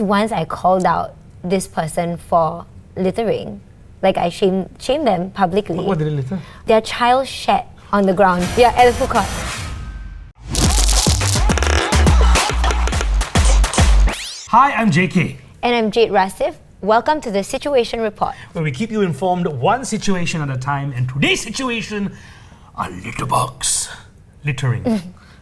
Once I called out this person for littering. Like I shamed them publicly. What did they litter? Their child shat on the ground. Yeah, at the food court. Hi, I'm JK. And I'm Jade Rasif. Welcome to the Situation Report, where we keep you informed one situation at a time. And today's situation are litterbugs. Littering.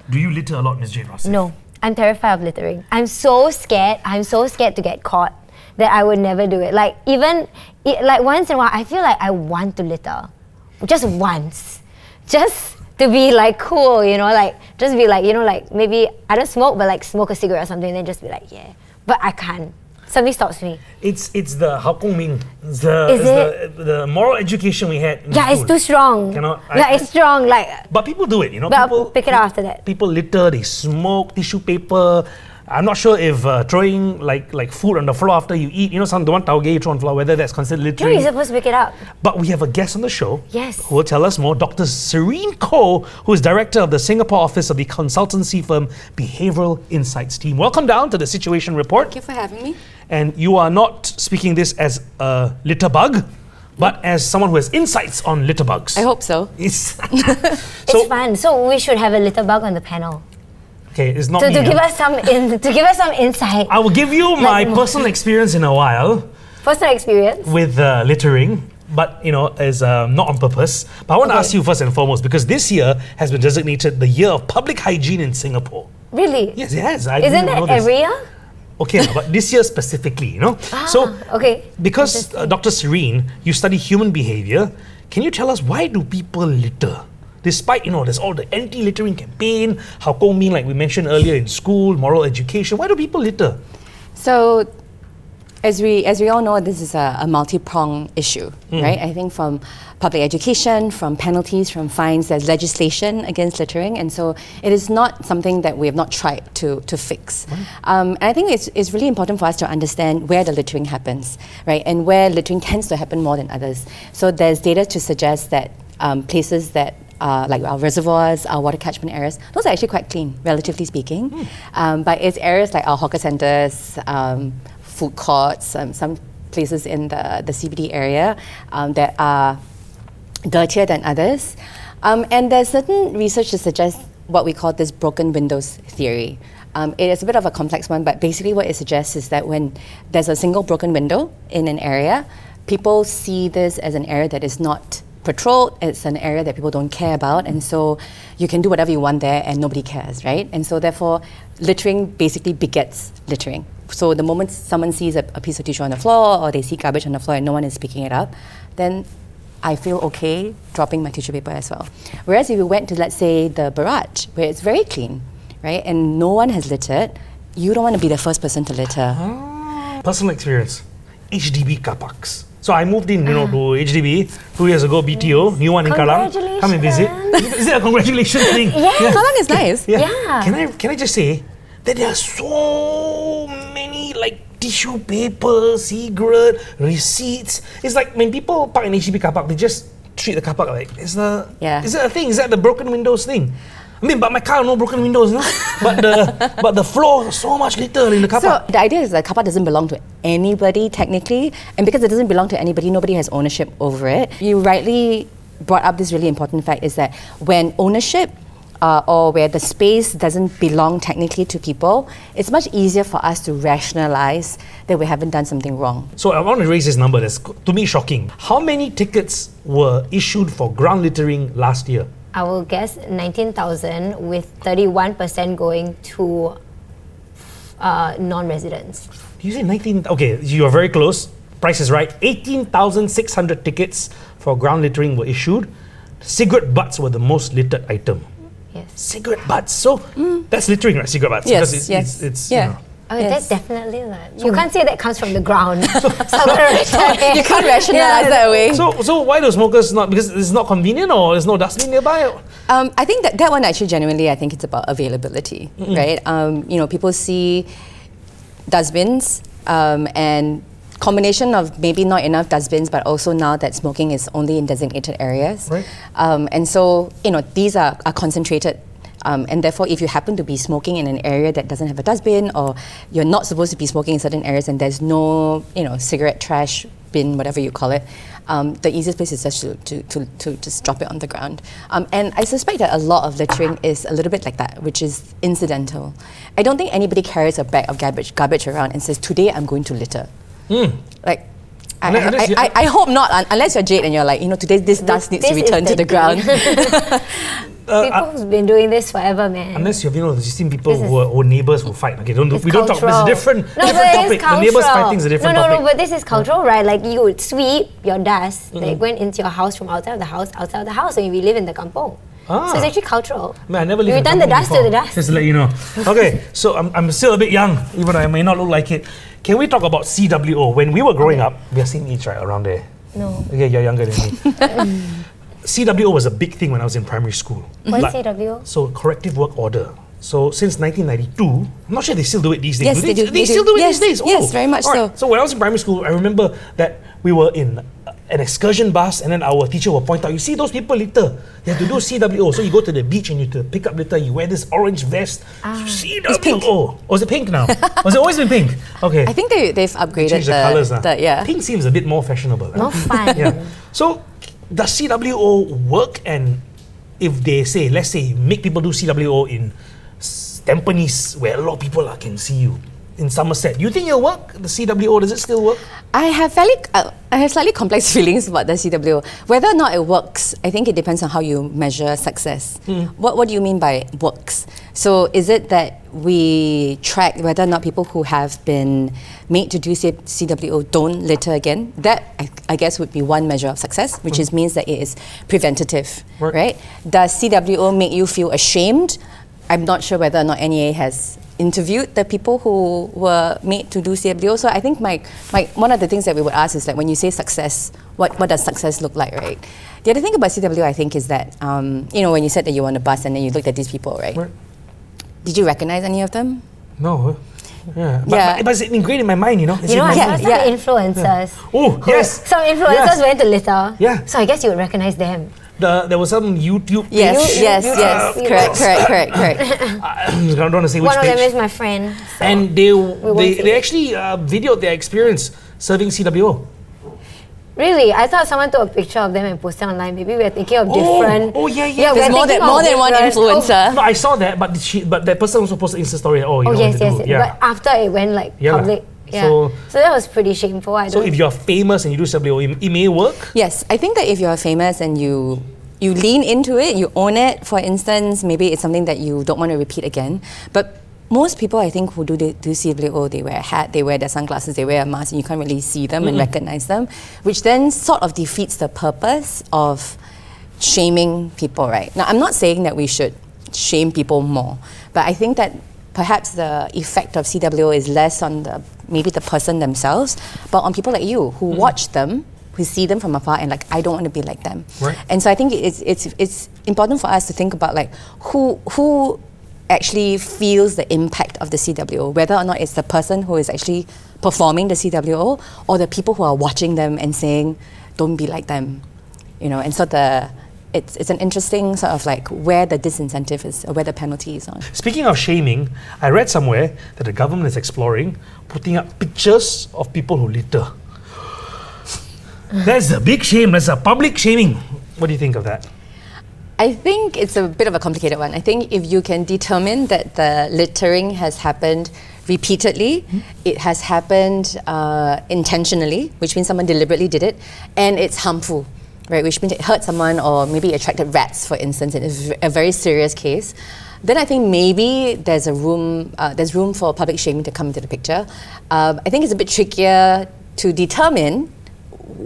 Do you litter a lot, Ms. Jade Rasif? No, I'm terrified of littering. I'm so scared to get caught that I would never do it. Like once in a while, I feel like I want to litter. Just once. Just to be like cool, you know, like just be like, you know, like maybe I don't smoke, but like smoke a cigarette or something and then just be like, yeah. But I can't. Something stops me. It's the How Kong Ming. The moral education we had in school. It's too strong. It's strong. But people do it, you know. But people I'll pick it up after that. People litter, they smoke tissue paper. I'm not sure if throwing like food on the floor after you eat, you know, the one tauge you throw on the floor, whether that's considered littering. You're supposed to pick it up. But we have a guest on the show. Yes. Who will tell us more. Dr. Serene Koh, who is director of the Singapore office of the consultancy firm Behavioural Insights Team. Welcome down to the Situation Report. Thank you for having me. And you are not speaking this as a litterbug, but as someone who has insights on litterbugs. I hope so. It's fun. So we should have a litterbug on the panel. Okay, it's not to me. give us some insight. I will give you my personal experience in a while. Personal experience? With littering, but you know, is not on purpose. But I want to ask you first and foremost, because this year has been designated the year of public hygiene in Singapore. Really? Yes, it has. Isn't that every year? Okay, but this year specifically, you know. Because Dr. Serene, you study human behavior, can you tell us why do people litter? Despite, you know, there's all the anti-littering campaign, How Kong Ming, like we mentioned earlier in school, moral education. Why do people litter? So, as we all know, this is a multi-pronged issue, right? I think from public education, from penalties, from fines, there's legislation against littering, and so it is not something that we have not tried to fix. And I think it's really important for us to understand where the littering happens, right? And where littering tends to happen more than others. So there's data to suggest that places that like our reservoirs, our water catchment areas, those are actually quite clean, relatively speaking. But it's areas like our hawker centres, food courts, some places in the CBD area that are dirtier than others. And there's certain research to suggest what we call this broken windows theory. It is a bit of a complex one, but basically what it suggests is that when there's a single broken window in an area, people see this as an area that is not patrolled, it's an area that people don't care about, and so you can do whatever you want there and nobody cares, right? And so therefore, littering basically begets littering. So the moment someone sees a piece of tissue on the floor or they see garbage on the floor and no one is picking it up, then I feel okay dropping my tissue paper as well. Whereas if you went to, let's say, the barrage, where it's very clean, right, and no one has littered, you don't want to be the first person to litter. Personal experience, HDB car parks. So I moved in, you know, to HDB 2 years ago, BTO, new one in Kallang. Come and visit. Is it a congratulations thing? Yes. Kallang is nice. Yeah. Can I just say that there are so many like tissue paper, cigarette, receipts. It's like when people park in HDB car park, they just treat the car park like is that a thing? Is that the broken windows thing? I mean, but my car no broken windows, no. But the floor, so much litter in the car park. So the idea is that the car park doesn't belong to anybody technically, and because it doesn't belong to anybody, nobody has ownership over it. You rightly brought up this really important fact is that when ownership or where the space doesn't belong technically to people, it's much easier for us to rationalize that we haven't done something wrong. So I want to raise this number that's to me shocking. How many tickets were issued for ground littering last year? I will guess 19,000 with 31% going to non-residents. You say 19? Okay, you are very close. Price is right. 18,600 tickets for ground littering were issued. Cigarette butts were the most littered item. Yes. Cigarette butts. So that's littering, right? Cigarette butts. Yes, because it's yeah. You know. Oh, that's definitely that. You can't say that comes from the ground. You can't rationalize that way. So why do smokers not? Because it's not convenient, or there's no dustbin nearby? I think that one actually genuinely, I think it's about availability, right? You know, people see dustbins and combination of maybe not enough dustbins, but also now that smoking is only in designated areas. Right. And so, you know, these are concentrated And therefore, if you happen to be smoking in an area that doesn't have a dustbin, or you're not supposed to be smoking in certain areas and there's no, cigarette trash bin, whatever you call it, the easiest place is just to just drop it on the ground. And I suspect that a lot of littering is a little bit like that, which is incidental. I don't think anybody carries a bag of garbage around and says, today I'm going to litter. Like, I hope not, unless you're Jade and you're like, today this dust needs to return to the ground. People who've been doing this forever, man. Unless you've seen people who are neighbours who fight. Okay, we don't talk. There's a different but topic. The neighbours fighting is a different topic. No, but this is cultural, right? Like you would sweep your dust, like went into your house from outside of the house, and we live in the kampong. So it's actually cultural. Man, I never lived you in return the dust before. to the dust. Just to let you know. Okay, so I'm still a bit young, even though I may not look like it. Can we talk about CWO? When we were growing up, we are same age, right, around there? No. Okay, you're younger than me. CWO was a big thing when I was in primary school. What's CWO? So, corrective work order. So, since 1992, I'm not sure they still do it these days. Yes, they do. They still do it these days? Yes, very much so. So, when I was in primary school, I remember that we were in an excursion bus, and then our teacher will point out, you see those people litter, they have to do CWO. So you go to the beach and you have to pick up litter, you wear this orange vest, CWO. It's pink. Oh, is it pink now? Was it always been pink? Okay. I think they've upgraded Changed the colours. yeah. Pink seems a bit more fashionable. More fun. Yeah. So, does CWO work? And if they say, let's say, make people do CWO in Tampines, where a lot of people can see you, in Somerset, do you think it'll work? The CWO, does it still work? I have slightly complex feelings about the CWO. Whether or not it works, I think it depends on how you measure success. What do you mean by works? So is it that we track whether or not people who have been made to do CWO don't litter again? That, I guess, would be one measure of success, which means that it is preventative, right? Does CWO make you feel ashamed? I'm not sure whether or not NEA has interviewed the people who were made to do CWO. So I think one of the things that we would ask is that when you say success, what does success look like, right? The other thing about CWO, I think, is that, when you said that you were on a bus and then you looked at these people, right? Did you recognize any of them? No. Yeah. But it's ingrained in my mind, It's in my mind. Influencers. Oh, yes. Some influencers went to litter. Yeah. So I guess you would recognize them. There was some YouTube page. Yes. Correct. I don't want to say which One of page. them is my friend. So And they actually videoed their experience serving CWO. Really? I thought someone took a picture of them and posted online. Maybe we're thinking of different... Yeah. There's more than one influencer. No, I saw that, but that person also posted Insta story. Yes. But after it went public. Yeah. So that was pretty shameful. So if you're famous and you do CWO, it may work? Yes, I think that if you're famous and you lean into it, you own it, for instance, maybe it's something that you don't want to repeat again. But most people, I think, who do CWO, they wear a hat, they wear their sunglasses, they wear a mask, and you can't really see them and recognize them, which then sort of defeats the purpose of shaming people, right? Now, I'm not saying that we should shame people more, but I think that perhaps the effect of CWO is less on maybe the person themselves, but on people like you who watch them, who see them from afar and I don't want to be like them. Right. And so I think it's important for us to think about who actually feels the impact of the CWO, whether or not it's the person who is actually performing the CWO or the people who are watching them and saying, don't be like them. And so it's an interesting sort of where the disincentive is or where the penalty is on. Speaking of shaming, I read somewhere that the government is exploring putting up pictures of people who litter. That's a big shame. That's a public shaming. What do you think of that? I think it's a bit of a complicated one. I think if you can determine that the littering has happened repeatedly, it has happened intentionally, which means someone deliberately did it, and it's harmful, right? Which means it hurt someone or maybe attracted rats, for instance, in a very serious case. Then I think maybe there's room for public shaming to come into the picture. I think it's a bit trickier to determine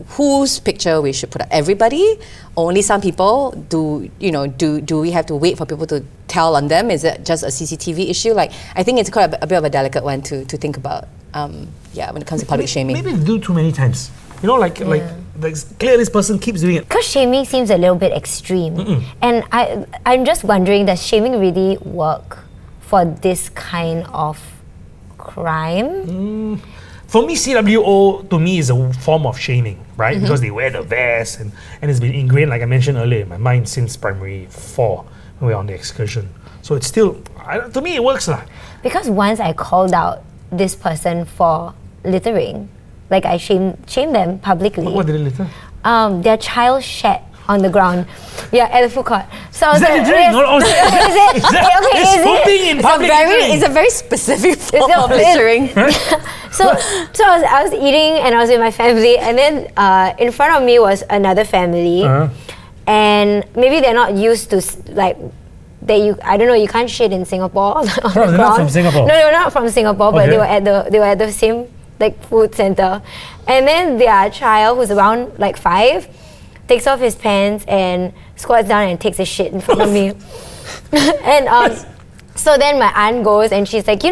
whose picture we should put up. Everybody? Only some people? Do we have to wait for people to tell on them? Is it just a CCTV issue? I think it's quite a bit of a delicate one to think about. When it comes to public shaming. Maybe they do too many times. Clearly this person keeps doing it. Because shaming seems a little bit extreme. And I'm just wondering, does shaming really work for this kind of crime? For me, CWO to me is a form of shaming, right? Because they wear the vest and it's been ingrained, like I mentioned earlier, in my mind since primary 4. when we're on the excursion. So it's still, to me, it works lah. Because once I called out this person for littering, like I shamed them publicly. What did they litter? Their child shat on the ground. Yeah, at the food court. So I was Is that littering? It's pooping in public littering. It's a very specific form of It's- littering. So I was eating and I was with my family, and then in front of me was another family, and maybe they're not used to I don't know, you can't shit in Singapore on the they're not ground. from Singapore? No, they were not from Singapore, but Okay. they were at the same food center, and then their child, who's around 5, takes off his pants and squats down and takes a shit in front of me, and so then my aunt goes and she's like,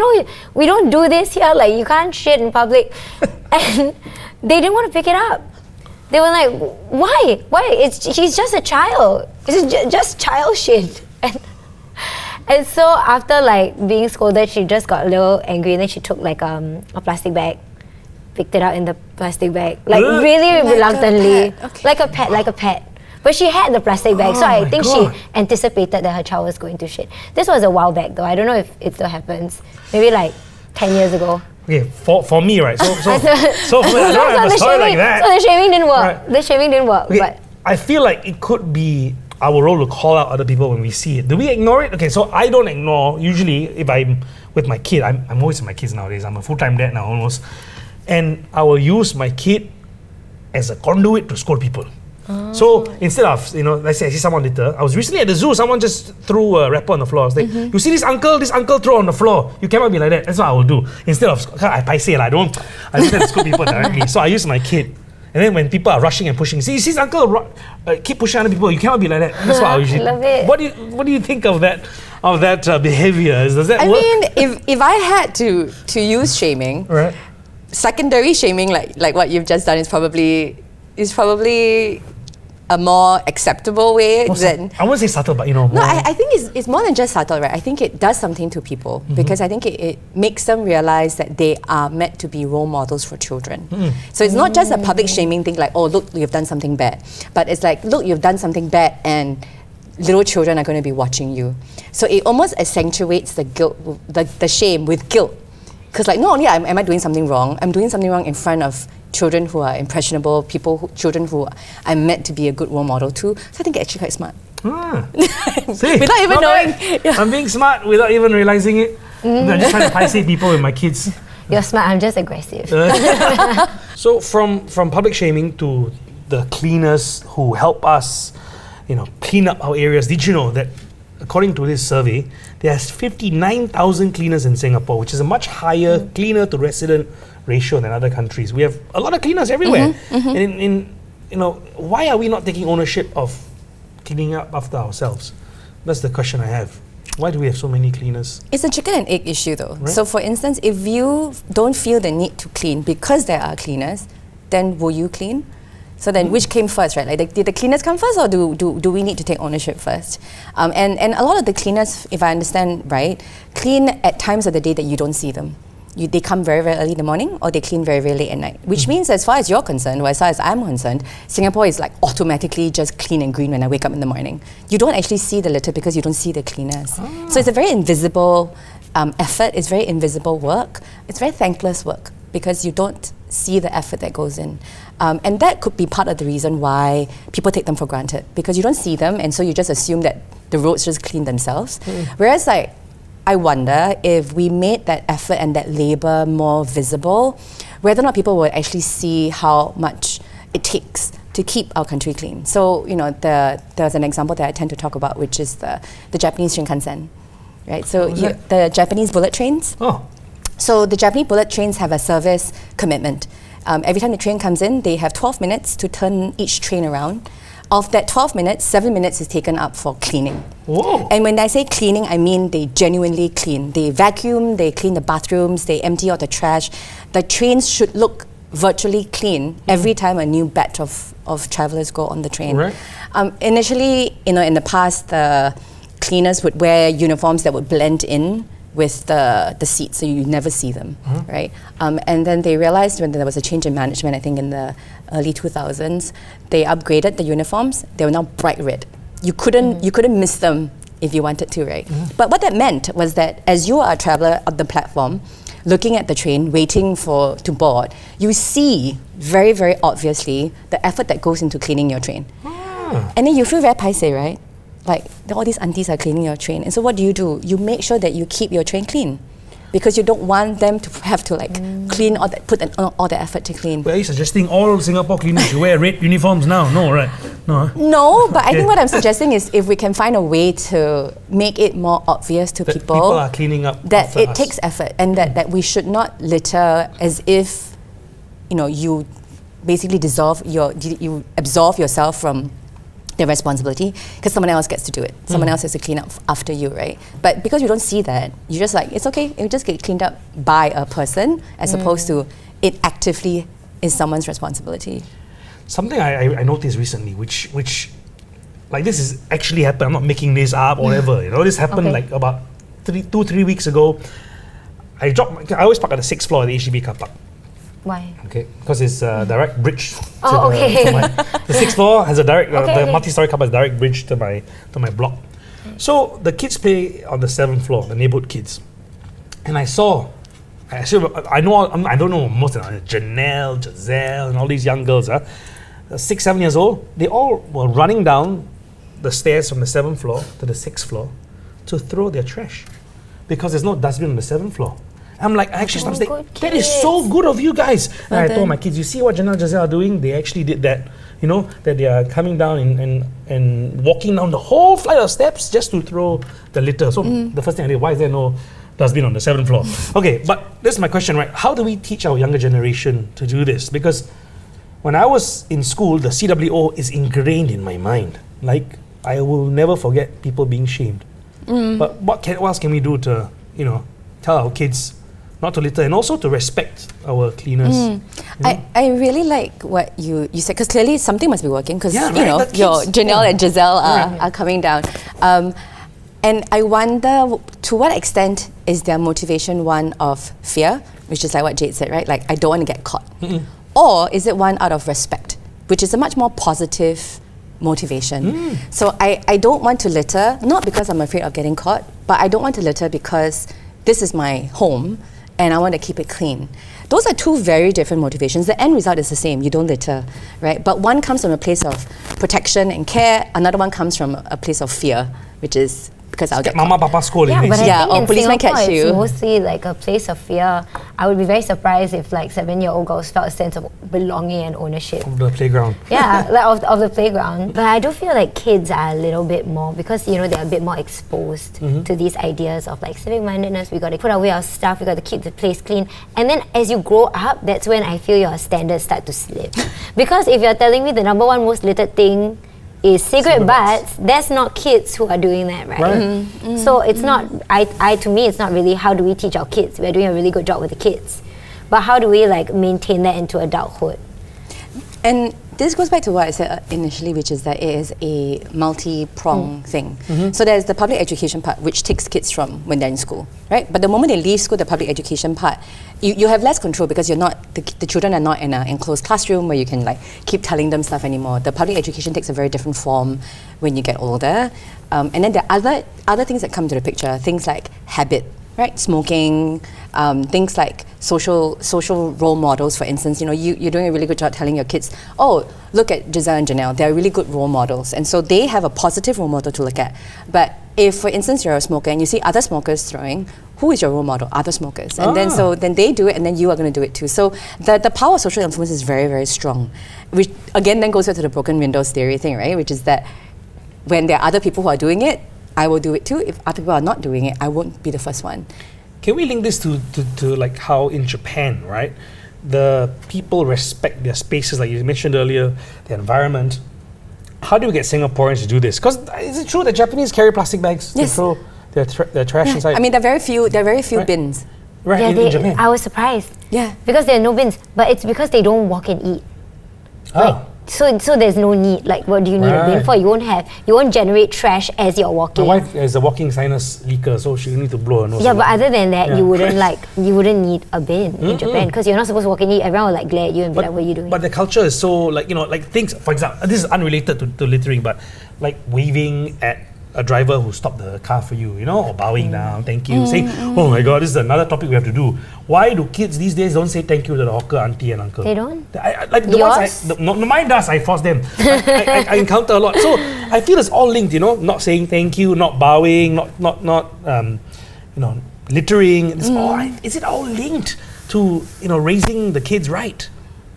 we don't do this here, you can't shit in public. And they didn't want to pick it up. They were like, why? He's just a child. It's just child shit. And so after being scolded, she just got a little angry, and then she took a plastic bag, picked it out in the plastic bag, really reluctantly, a pet. like a pet. But she had the plastic bag, so I think God. she anticipated that her child was going to shit. This was a while back though. I don't know if it still happens. Maybe 10 years ago. Okay, for me, right? So for me, I don't have a story like that. So the shaming didn't work. Right. The shaming didn't work. Okay, But I feel like it could be our role to call out other people when we see it. Do we ignore it? Okay, so I don't ignore. Usually, if I'm with my kid, I'm always with my kids nowadays. I'm a full-time dad now almost. And I will use my kid as a conduit to scold people. So instead of, let's say I see someone litter, I was recently at the zoo, someone just threw a wrapper on the floor. I was like, you see this uncle throw on the floor. You cannot be like that. That's what I will do. Instead of, I paiseh, I don't tend to scold people directly. So I use my kid. And then when people are rushing and pushing, see, you see this uncle keep pushing other people, you cannot be like that. That's what I usually Love it. What do you think of that behavior? Does that work? I mean, if I had to use shaming, Right. secondary shaming like what you've just done is probably a more acceptable way than. I won't say subtle, but more. No, I think it's more than just subtle, right? I think it does something to people because I think it makes them realize that they are meant to be role models for children. So it's not just a public shaming thing like, oh, look, you've done something bad. But it's like, look, you've done something bad and little children are going to be watching you. So it almost accentuates the guilt, the shame with guilt. Because not only am I doing something wrong, I'm doing something wrong in front of children who are impressionable, children who I'm meant to be a good role model to. So I think it's actually quite smart. See, Without even not knowing. bad. I'm being smart without even realizing it. I'm just trying to paiseh people with my kids. you're smart, I'm just aggressive. So from public shaming to the cleaners who help us, clean up our areas. Did you know that according to this survey, there's 59,000 cleaners in Singapore, which is a much higher cleaner to resident ratio than other countries. We have a lot of cleaners everywhere. And why are we not taking ownership of cleaning up after ourselves? That's the question I have. Why do we have so many cleaners? It's a chicken and egg issue though. Right. So for instance, if you don't feel the need to clean because there are cleaners, then will you clean? So then which came first, right? Did the cleaners come first or do we need to take ownership first? And a lot of the cleaners, if I understand right, clean at times of the day that you don't see them. They come very, very early in the morning or they clean very, very late at night. Which means as far as you're concerned, or as far as I'm concerned, Singapore is automatically just clean and green when I wake up in the morning. You don't actually see the litter because you don't see the cleaners. So it's a very invisible effort, it's very invisible work. It's very thankless work because you don't see the effort that goes in. And that could be part of the reason why people take them for granted because you don't see them and so you just assume that the roads just clean themselves. Whereas I wonder if we made that effort and that labor more visible, whether or not people would actually see how much it takes to keep our country clean. So, there's an example that I tend to talk about, which is the Japanese Shinkansen, right? So the Japanese bullet trains. Oh. So the Japanese bullet trains have a service commitment. Every time the train comes in, they have 12 minutes to turn each train around. Of that 12 minutes, 7 minutes is taken up for cleaning. Whoa. And when I say cleaning, I mean they genuinely clean. They vacuum, they clean the bathrooms, they empty out the trash. The trains should look virtually clean every time a new batch of travellers go on the train. Right. Initially, in the past, the cleaners would wear uniforms that would blend in with the seats, so you never see them, right? And then they realized when there was a change in management, I think in the early 2000s, they upgraded the uniforms. They were now bright red. You couldn't miss them if you wanted to, right? But what that meant was that as you are a traveller on the platform, looking at the train, waiting to board, you see very, very obviously the effort that goes into cleaning your train. And then you feel very paiseh, right? Like all these aunties are cleaning your train. And so what do? You make sure that you keep your train clean. Because you don't want them to have to clean all that, put all the effort to clean. Well, are you suggesting all Singapore cleaners should wear red uniforms now? No, right? No. Huh? No, but I think what I'm suggesting is if we can find a way to make it more obvious to That people are cleaning up that after it us. takes effort and that we should not litter as if you basically you absolve yourself from the responsibility because someone else gets to do it. Someone else has to clean up after you, right? But because you don't see that, you just it's okay, it will just get cleaned up by a person as opposed to it actively is someone's responsibility. Something I noticed recently, which like this is actually happened. I'm not making this up or whatever. This happened like about 2-3 weeks ago. I always park at the 6th floor of the HDB car park. Why? Okay, because it's a direct bridge. The 6th floor has a direct, the multi-story car park has a direct bridge to my block. So the kids play on the 7th floor, the neighborhood kids, and I don't know most of them, Janelle, Giselle, and all these young girls, 6-7 years old. They all were running down the stairs from the 7th floor to the 6th floor to throw their trash because there's no dustbin on the 7th floor. I'm like, I actually started saying, that is so good of you guys. And I told my kids, you see what Janelle and Giselle are doing? They actually did that. That they are coming down and walking down the whole flight of steps just to throw the litter. So the first thing I did, why is there no dustbin on the 7th floor? Okay, but this is my question, right? How do we teach our younger generation to do this? Because when I was in school, the CWO is ingrained in my mind. Like, I will never forget people being shamed. But what else can we do to, tell our kids not to litter and also to respect our cleaners? I really like what you said because clearly something must be working because your Janelle and Giselle are coming down. And I wonder to what extent is their motivation one of fear, which is like what Jade said, right? Like, I don't want to get caught. Or is it one out of respect, which is a much more positive motivation. So I don't want to litter, not because I'm afraid of getting caught, but I don't want to litter because this is my home and I want to keep it clean. Those are two very different motivations. The end result is the same, you don't litter, right? But one comes from a place of protection and care, another one comes from a place of fear, which is because I'll get Mama Papa scolding me. But I think or in policeman Singapore, catch you. it's mostly like a place of fear. I would be very surprised if 7-year-old girls felt a sense of belonging and ownership. Of the playground. Of the playground. But I do feel like kids are a little bit more, because they're a bit more exposed to these ideas of civic mindedness. We got to put away our stuff, we got to keep the place clean. And then as you grow up, that's when I feel your standards start to slip. Because if you're telling me the number one most littered thing is cigarette butts, that's not kids who are doing that, right? So it's not, to me, it's not really how do we teach our kids. We're doing a really good job with the kids. But how do we maintain that into adulthood? And this goes back to what I said initially, which is that it is a multi-pronged thing. So there's the public education part, which takes kids from when they're in school, right? But the moment they leave school, the public education part, you have less control because you're not, the children are not in an enclosed classroom where you can keep telling them stuff anymore. The public education takes a very different form when you get older. And then there are other things that come to the picture, things like habit, right? Smoking, things like social role models, for instance. You're doing a really good job telling your kids, oh, look at Giselle and Janelle, they're really good role models. And so they have a positive role model to look at. But if, for instance, you're a smoker and you see other smokers throwing, who is your role model? Other smokers. And then they do it and then you are going to do it too. So the power of social influence is very, very strong. Which again then goes back to the broken windows theory thing, right? Which is that when there are other people who are doing it, I will do it too. If other people are not doing it, I won't be the first one. Can we link this to how in Japan, right, the people respect their spaces, like you mentioned earlier, the environment. How do we get Singaporeans to do this? Because is it true that Japanese carry plastic bags to throw their trash inside? I mean, there are very few bins. Right, in Japan. I was surprised. Yeah. Because there are no bins. But it's because they don't walk and eat. So there's no need. What do you need a bin for? You won't generate trash as you're walking. My wife is a walking sinus leaker, so she need to blow her nose. Yeah, but other than that, you wouldn't need a bin in Japan because you're not supposed to walk and eat. Everyone will glare at you and be like, "What are you doing?" But the culture is so things. For example, this is unrelated to littering, but waving at a driver who stopped the car for you, or bowing down, thank you, saying, oh my God, this is another topic we have to do. Why do kids these days don't say thank you to the hawker auntie and uncle? They don't? Like the ones mine does, I force them. I encounter a lot. So I feel it's all linked, not saying thank you, not bowing, not littering. It's all, is it all linked to, raising the kids right?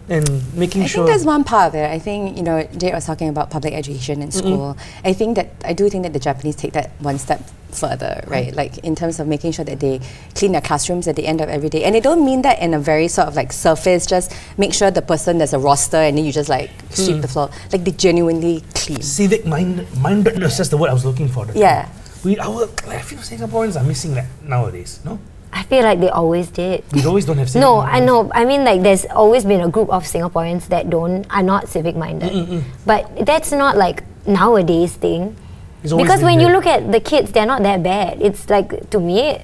And making sure. I think there's one part of it. I think, Jade was talking about public education in school. I do think that the Japanese take that one step further, right? Like in terms of making sure that they clean their classrooms at the end of every day. And they don't mean that in a very sort of like surface, just make sure the person, there's a roster and then you just like sweep the floor. Like they genuinely clean. Civic mindedness, that's the word I was looking for. Yeah. I feel Singaporeans are missing that nowadays, no? I feel like they always did. We always don't have civic No, mindedness. I know. I mean, like, there's always been a group of Singaporeans that are not civic-minded. But that's not like nowadays thing. Because when you look at the kids, they're not that bad. It's like, to me,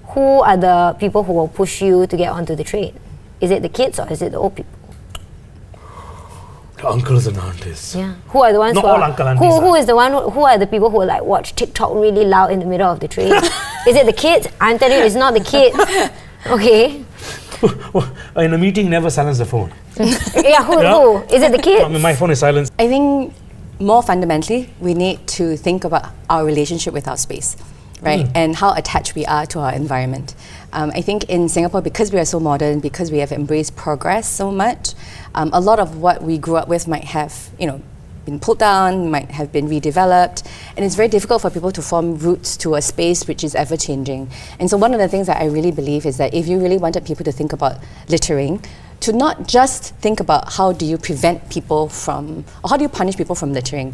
who are the people who will push you to get onto the train? Is it the kids or is it the old people? The uncles and aunties. Yeah. Who are the ones Not who all are, uncle aunties who is the one who are the people who like watch TikTok really loud in the middle of the train? Is it the kids? I'm telling you, it's not the kids. Okay. In a meeting, never silence the phone. Yeah, who? Is it the kids? My phone is silenced. I think more fundamentally, we need to think about our relationship with our space, right? And how attached we are to our environment. I think in Singapore, because we are so modern, because we have embraced progress so much, a lot of what we grew up with might have, been pulled down, might have been redeveloped, and it's very difficult for people to form roots to a space which is ever changing. And so one of the things that I really believe is that if you really wanted people to think about littering, to not just think about how do you prevent people from, or how do you punish people from littering,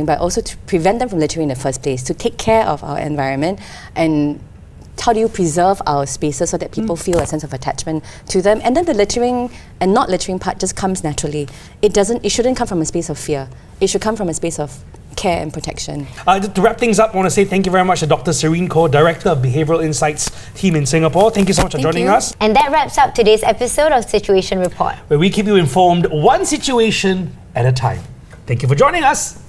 but also to prevent them from littering in the first place, to take care of our environment, and how do you preserve our spaces so that people feel a sense of attachment to them? And then the littering and not littering part just comes naturally. It shouldn't come from a space of fear. It should come from a space of care and protection. To wrap things up, I want to say thank you very much to Dr. Serene Koh, Director of Behavioural Insights Team in Singapore. Thank you so much for joining us. And that wraps up today's episode of Situation Report, where we keep you informed one situation at a time. Thank you for joining us.